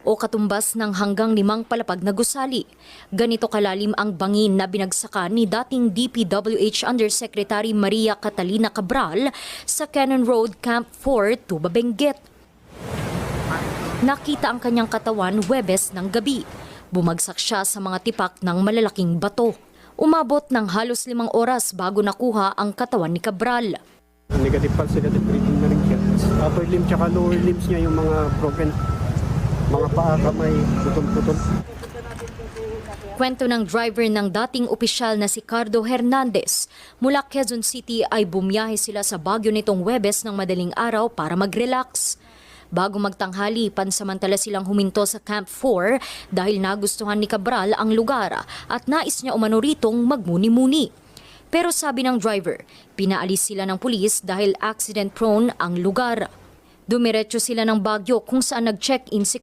o katumbas ng hanggang 5 palapag na gusali. Ganito kalalim ang bangin na binagsakan ni dating DPWH Undersecretary Maria Catalina Cabral sa Cannon Road, Camp 4, Tuba, Benguet. Nakita ang kanyang katawan Huwebes ng gabi. Bumagsak siya sa mga tipak ng malalaking bato. Umabot ng halos 5 oras bago nakuha ang katawan ni Cabral. Negative pulse, negative breathing na rin siya. Upper limb tsaka lower limbs niya yung mga broken, mga paa, kamay, putol-putol. Kwento ng driver ng dating opisyal na si Cardo Hernandez, mula Quezon City ay bumiyahe sila sa Baguio nitong Huwebes ng madaling araw para mag-relax. Bago magtanghali, pansamantala silang huminto sa Camp 4 dahil nagustuhan ni Cabral ang lugar at nais niya umano ritong magmuni-muni. Pero sabi ng driver, pinaalis sila ng pulis dahil accident-prone ang lugar. Dumiretso sila ng Baguio kung saan nag-check-in si